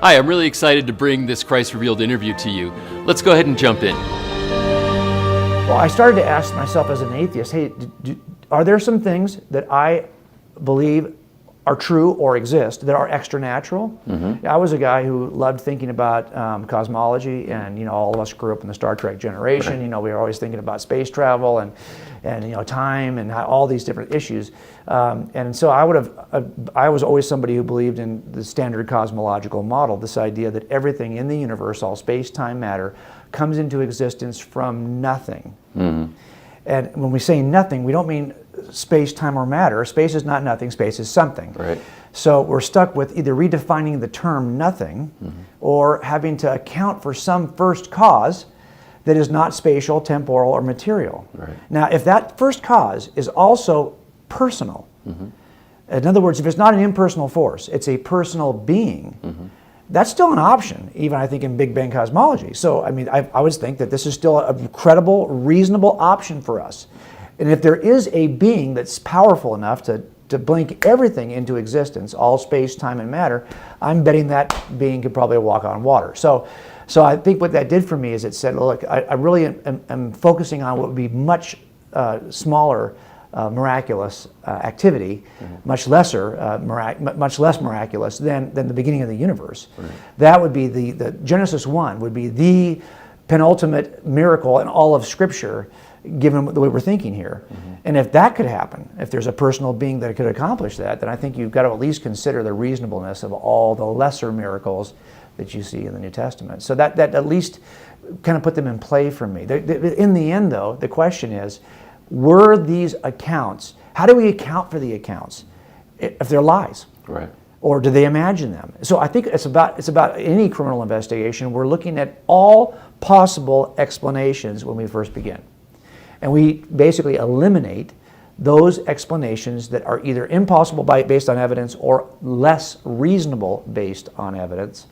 Hi, I'm really excited to bring this Christ Revealed interview to you. Let's go ahead and jump in. Well, I started to ask myself as an atheist, hey, are there some things that I believe are true or exist that are extranatural? Mm-hmm. I was a guy who loved thinking about cosmology, and all of us grew up in the Star Trek generation. Right. We were always thinking about space travel and time and all these different issues. And so I was always somebody who believed in the standard cosmological model, this idea that everything in the universe, all space, time, matter, comes into existence from nothing. Mm-hmm. And when we say nothing, we don't mean space, time, or matter. Space is not nothing, space is something. Right. So we're stuck with either redefining the term nothing, mm-hmm. or having to account for some first cause that is not spatial, temporal, or material. Right. Now, if that first cause is also personal, mm-hmm. in other words, if it's not an impersonal force, it's a personal being, mm-hmm. that's still an option, even I think in Big Bang cosmology. So, I always think that this is still a credible, reasonable option for us. And if there is a being that's powerful enough to blink everything into existence, all space, time, and matter, I'm betting that being could probably walk on water. So I think what that did for me is it said, look, I really am focusing on what would be much smaller miraculous activity, mm-hmm. much less miraculous than the beginning of the universe. Right. That would be the Genesis 1 would be the penultimate miracle in all of Scripture, given the way we're thinking here. Mm-hmm. And if that could happen, if there's a personal being that could accomplish that, then I think you've got to at least consider the reasonableness of all the lesser miracles that you see in the New Testament. So that at least kind of put them in play for me. In the end, though, the question is, were these accounts, how do we account for the accounts if they're lies? Right. Or do they imagine them? So I think it's about any criminal investigation. We're looking at all possible explanations when we first begin. And we basically eliminate those explanations that are either impossible based on evidence or less reasonable based on evidence.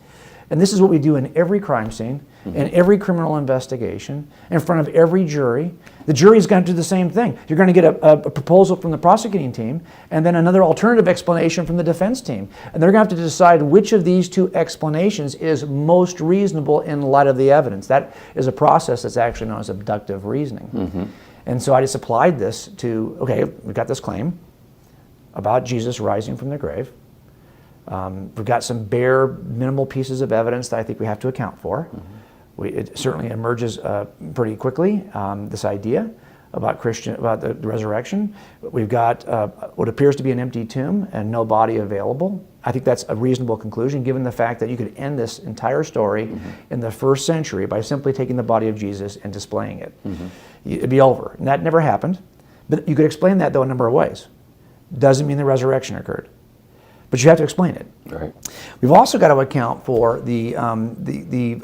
And this is what we do in every crime scene, mm-hmm. in every criminal investigation, in front of every jury. The jury's going to do the same thing. You're going to get a proposal from the prosecuting team and then another alternative explanation from the defense team. And they're going to have to decide which of these two explanations is most reasonable in light of the evidence. That is a process that's actually known as abductive reasoning. Mm-hmm. And so I just applied this to, okay, we've got this claim about Jesus rising from the grave. We've got some bare, minimal pieces of evidence that I think we have to account for. Mm-hmm. It certainly emerges pretty quickly, this idea about the resurrection. We've got what appears to be an empty tomb and no body available. I think that's a reasonable conclusion, given the fact that you could end this entire story mm-hmm. in the first century by simply taking the body of Jesus and displaying it. Mm-hmm. It'd be over. And that never happened. But you could explain that, though, a number of ways. Doesn't mean the resurrection occurred. But you have to explain it. Right. We've also got to account for the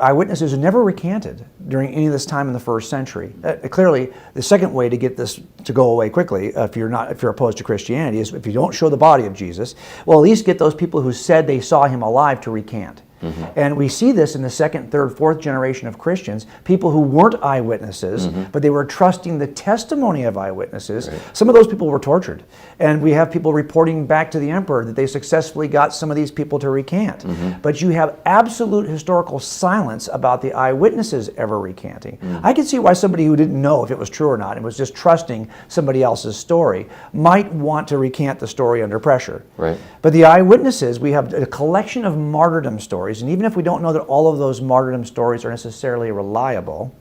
eyewitnesses who never recanted during any of this time in the first century. Clearly, the second way to get this to go away quickly, if you're opposed to Christianity, is if you don't show the body of Jesus, well, at least get those people who said they saw him alive to recant. Mm-hmm. And we see this in the second, third, fourth generation of Christians, people who weren't eyewitnesses, mm-hmm. but they were trusting the testimony of eyewitnesses. Right. Some of those people were tortured. And we have people reporting back to the emperor that they successfully got some of these people to recant. Mm-hmm. But you have absolute historical silence about the eyewitnesses ever recanting. Mm-hmm. I can see why somebody who didn't know if it was true or not and was just trusting somebody else's story might want to recant the story under pressure. Right. But the eyewitnesses, we have a collection of martyrdom stories. And even if we don't know that all of those martyrdom stories are necessarily reliable,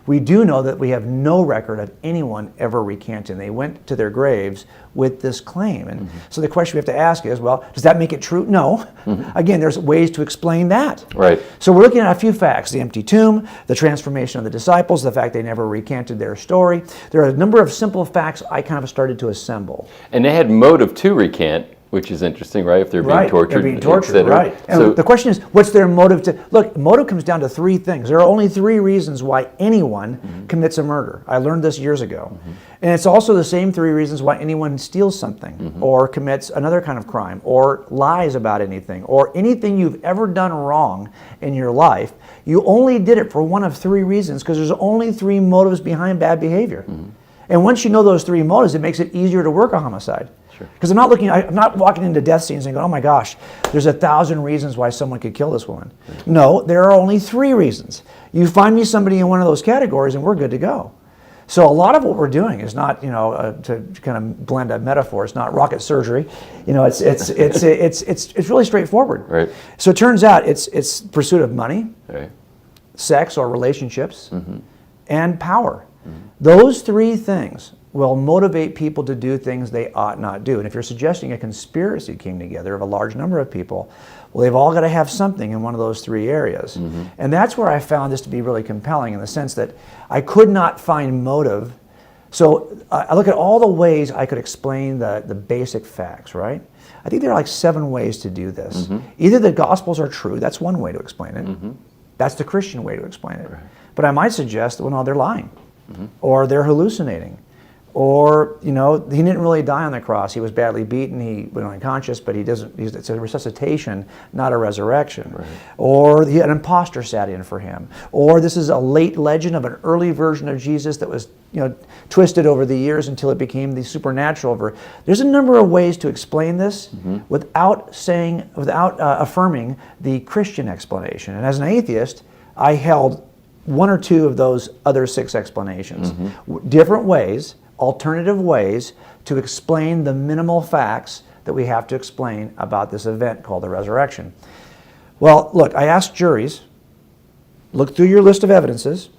we do know that we have no record of anyone ever recanting. They went to their graves with this claim. And mm-hmm. so the question we have to ask is, well, does that make it true? No. Mm-hmm. Again, there's ways to explain that. Right. So we're looking at a few facts: the empty tomb, the transformation of the disciples, the fact they never recanted their story. There are a number of simple facts I kind of started to assemble. And they had motive to recant, which is interesting, right? If they're being tortured. They're being tortured, right. And so the question is, what's their motive to... Look, motive comes down to three things. There are only three reasons why anyone mm-hmm. commits a murder. I learned this years ago. Mm-hmm. And it's also the same three reasons why anyone steals something mm-hmm. or commits another kind of crime or lies about anything or anything you've ever done wrong in your life. You only did it for one of three reasons because there's only three motives behind bad behavior. Mm-hmm. And once you know those three motives, it makes it easier to work a homicide. Because I'm not walking into death scenes and going, oh my gosh, there's 1,000 reasons why someone could kill this woman. No, there are only 3 reasons. You find me somebody in one of those categories and we're good to go. So a lot of what we're doing is not, to kind of blend a metaphor, it's not rocket surgery. It's really straightforward. Right. So it turns out it's pursuit of money, Right. sex or relationships, and power. Those 3 things will motivate people to do things they ought not do. And if you're suggesting a conspiracy came together of a large number of people, well, they've all got to have something in one of those 3 areas. And that's where I found this to be really compelling, in the sense that I could not find motive. So I look at all the ways I could explain the basic facts, right? I think there are like 7 ways to do this. Either the Gospels are true, that's one way to explain it. That's the Christian way to explain it. Right. But I might suggest, well, no, they're lying, or they're hallucinating. Or, he didn't really die on the cross. He was badly beaten. He went unconscious, but it's a resuscitation, not a resurrection. Right. Or an imposter sat in for him. Or this is a late legend of an early version of Jesus that was, twisted over the years until it became the supernatural. There's a number of ways to explain this without affirming the Christian explanation. And as an atheist, I held 1 or 2 of those other 6 explanations. Different ways, alternative ways to explain the minimal facts that we have to explain about this event called the resurrection. Well, look, I asked juries, look through your list of evidences,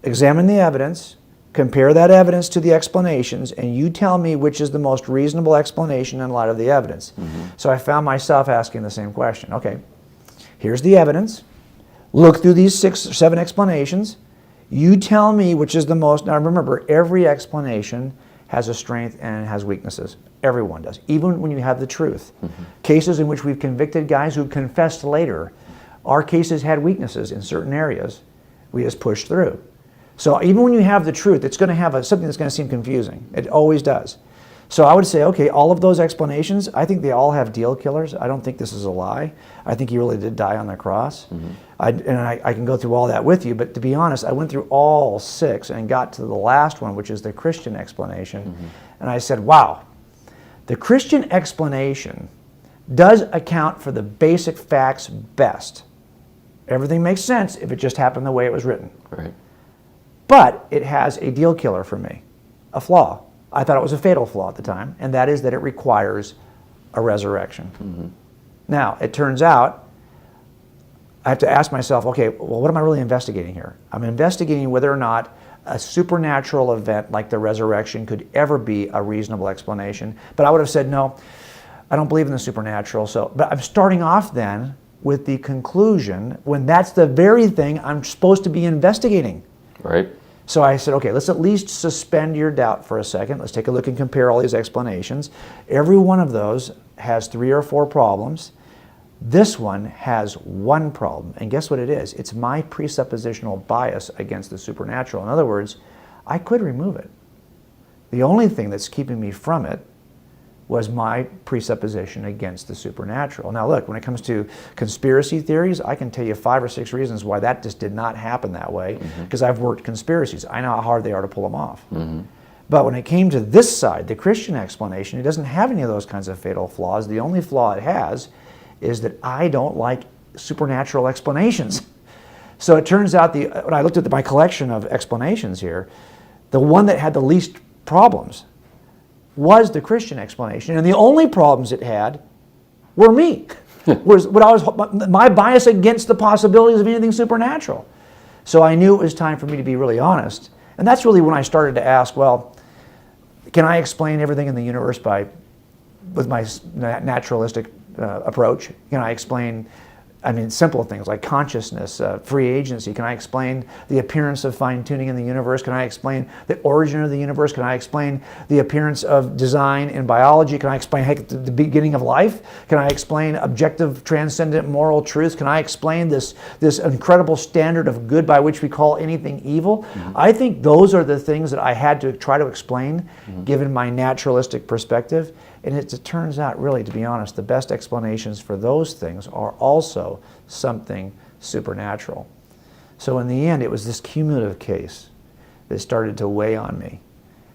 examine the evidence, compare that evidence to the explanations, and you tell me which is the most reasonable explanation in light of the evidence. So I found myself asking the same question. Okay, here's the evidence. Look through these 6 or 7 explanations. You tell me which is the most. Now remember, every explanation has a strength and has weaknesses. Everyone does, even when you have the truth. Cases in which we've convicted guys who confessed later, our cases had weaknesses in certain areas. We just pushed through. So even when you have the truth, it's going to have something that's going to seem confusing. It always does. So I would say, okay, all of those explanations, I think they all have deal killers. I don't think this is a lie. I think he really did die on the cross. I can go through all that with you, but to be honest, I went through all 6 and got to the last one, which is the Christian explanation. And I said, wow, the Christian explanation does account for the basic facts best. Everything makes sense if it just happened the way it was written. Right. But it has a deal killer for me, a flaw. I thought it was a fatal flaw at the time, and that is that it requires a resurrection. Now, it turns out I have to ask myself, okay, well, what am I really investigating here? I'm investigating whether or not a supernatural event like the resurrection could ever be a reasonable explanation. But I would have said, no, I don't believe in the supernatural. But I'm starting off then with the conclusion when that's the very thing I'm supposed to be investigating. Right. So I said, okay, let's at least suspend your doubt for a second. Let's take a look and compare all these explanations. Every one of those has 3 or 4 problems. This one has 1 problem. And guess what it is? It's my presuppositional bias against the supernatural. In other words, I could remove it. The only thing that's keeping me from it was my presupposition against the supernatural. Now look, when it comes to conspiracy theories, I can tell you 5 or 6 reasons why that just did not happen that way, because I've worked conspiracies. I know how hard they are to pull them off. But when it came to this side, the Christian explanation, it doesn't have any of those kinds of fatal flaws. The only flaw it has is that I don't like supernatural explanations. So it turns out, when I looked at my collection of explanations here, the one that had the least problems was the Christian explanation, and the only problems it had were me. My bias against the possibilities of anything supernatural. So I knew it was time for me to be really honest, and that's really when I started to ask, well, can I explain everything in the universe with my naturalistic approach? Can I explain, simple things like consciousness, free agency? Can I explain the appearance of fine-tuning in the universe? Can I explain the origin of the universe? Can I explain the appearance of design in biology? Can I explain the beginning of life? Can I explain objective, transcendent moral truths? Can I explain this incredible standard of good by which we call anything evil? I think those are the things that I had to try to explain, given my naturalistic perspective. And it turns out, really, to be honest, the best explanations for those things are also something supernatural. So in the end, it was this cumulative case that started to weigh on me.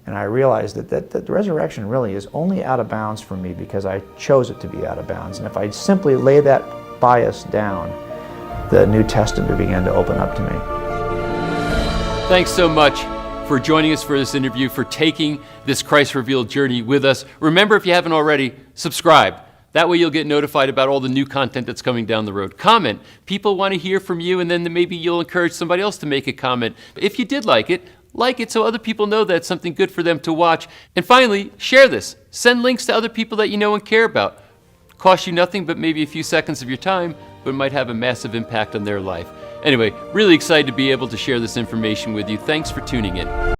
And I realized that the resurrection really is only out of bounds for me because I chose it to be out of bounds. And if I simply lay that bias down, the New Testament began to open up to me. Thanks so much for joining us for this interview, for taking this Christ Revealed journey with us. Remember, if you haven't already, subscribe. That way you'll get notified about all the new content that's coming down the road. Comment. People want to hear from you, and then maybe you'll encourage somebody else to make a comment. If you did like it so other people know that it's something good for them to watch. And finally, share this. Send links to other people that you know and care about. Costs you nothing but maybe a few seconds of your time, but might have a massive impact on their life. Anyway, really excited to be able to share this information with you. Thanks for tuning in.